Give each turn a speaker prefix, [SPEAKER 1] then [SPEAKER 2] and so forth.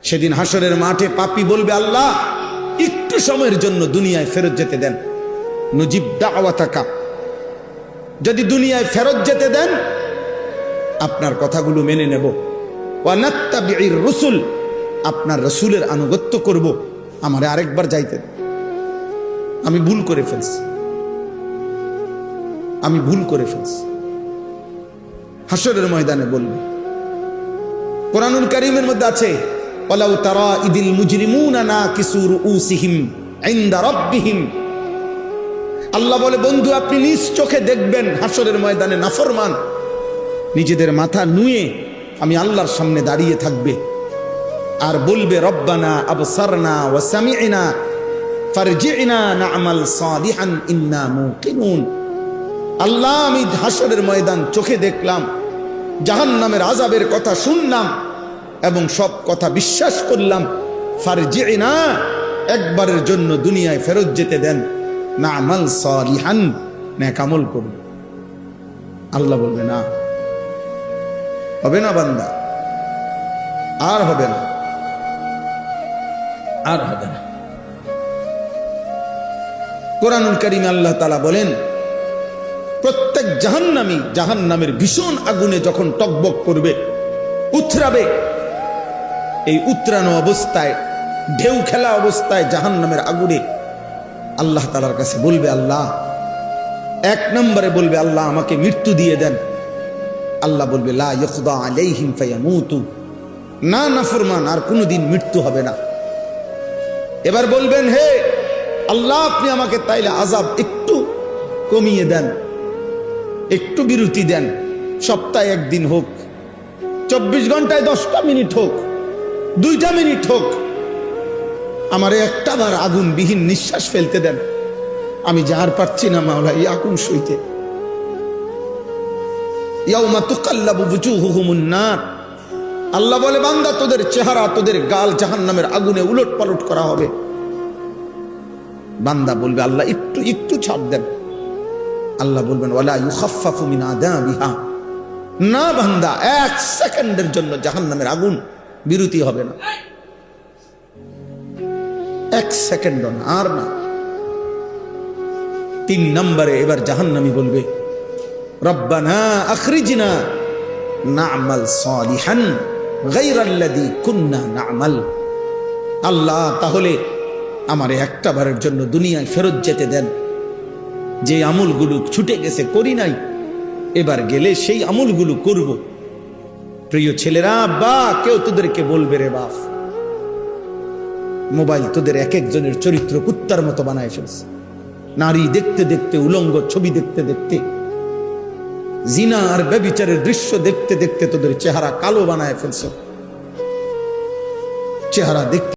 [SPEAKER 1] সেদিন হাসরের মাঠে পাপী বলবে, আল্লাহ একটু সময়ের জন্য দুনিয়ায় ফেরত যেতে দেন, নুজিব দাওয়াতাকা, যদি দুনিয়ায় ফেরত যেতে দেন আপনার কথাগুলো মেনে নেব, ওয়া নাত্তাবিউর রাসূল, আপনার রাসূলের আনুগত্য করব, আমারে আরেকবার যাইতে দেন, আমি ভুল করে ফেলছি, আমি ভুল করে ফেলছি। হাসরের ময়দানে বলবে। কোরআনুল কারীমের মধ্যে আছে, ওয়ালাউ তারা ইদিল মুজরিমুনা নাকিসু রুউসিহিম ইনদা রাব্বিহিম, আল্লাহ বলে বন্ধু আপনি নিজ চোখে দেখবেন হাসরের ময়দানে নাফরমান নিজেদের মাথা নুয়ে আমি আল্লাহর সামনে দাঁড়িয়ে থাকবে আর বলবে, রব্বানা আবসারনা ওয়া সামি'না ফারজি'না না'মাল সালিহান ইন্না মুকিনুন। আল্লাহ আমি হাসরের ময়দান চোখে দেখলাম, জাহান্নামের আযাবের কথা শুনলাম এবং সব কথা বিশ্বাস করলাম, ফারজি'না, একবারের জন্য দুনিয়ায় ফেরত যেতে দেন, না'মাল সালিহান, নেক আমল করব। আল্লাহ বলবে না, হবে না বান্দা, আর হবে না, আর হবে না। কোরআনুল কারীমে আল্লাহ তাআলা বলেন, প্রত্যেক জাহান্নামী জাহান্নামের ভীষণ আগুনে যখন টকবক করবে, উথরাবে, এই উতরানো অবস্থায়, ঢেউ খেলা অবস্থায় জাহান্নামের আগুনে আল্লাহ তাআলার কাছে বলবে, আল্লাহ, এক নম্বরে বলবে, আল্লাহ আমাকে মৃত্যু দিয়ে দেন। আল্লাহ বলবে, লা ইউকদা আলাইহিম ফায়ামুতু, না নাফরমান, আর কোনোদিন মৃত্যু হবে না। এবার বলবেন, হে আল্লাহ আপনি আমাকে তাইলে আযাব একটু কমিয়ে দেন, একটু বিরতি দেন, সপ্তাহে একদিন হোক, 24 ঘন্টায় 10টা মিনিট হোক, 2টা মিনিট হোক, আমারে একটা বার আগুন বিহীন নিঃশ্বাস ফেলতে দেন, আমি যার পারছি না মাওলা এই আগুন সইতে। ইয়াউমা তুকাল্লাবু বুজুহুহুমুন নার, আল্লাহ বলে বান্দা তোদের চেহারা, তোদের গাল জাহান্নামের আগুনে উলট পালট করা হবে। বান্দা বলবে, আল্লাহ একটু একটু ছাড় দেন। আল্লাহ বলবেন, ওয়ালা ইউখাফফাফু মিন আযাবিহা, না বান্দা, 1 সেকেন্ডের জন্য জাহান্নামের আগুন বিরতি হবে না, 1 সেকেন্ড না, আর না। 3 নম্বরে এবার জাহান্নামী বলবে, রব্বানা আখরিজনা না'মাল সালিহান গায়রাল্লাযী কুন্না না'মাল, আল্লাহ তাহলে আমারে একটা বারের জন্য দুনিয়ায় ফেরত যেতে দেন, যে আমলগুলো ছুটে গেছে করি নাই, এবার গেলে সেই আমলগুলো করব। প্রিয় ছেলেরা, বা কেউ তোদেরকে বলবে, রে বাপ, মোবাইল তোদের এক একজনের চরিত্র কুত্তার মতো বানায় ফেলছে, নারী দেখতে দেখতে, উলঙ্গ ছবি দেখতে দেখতে, জিনা আর ব্যভিচারের দৃশ্য দেখতে দেখতে তোদের চেহারা কালো বানায় ফেলছে, চেহারা দেখতে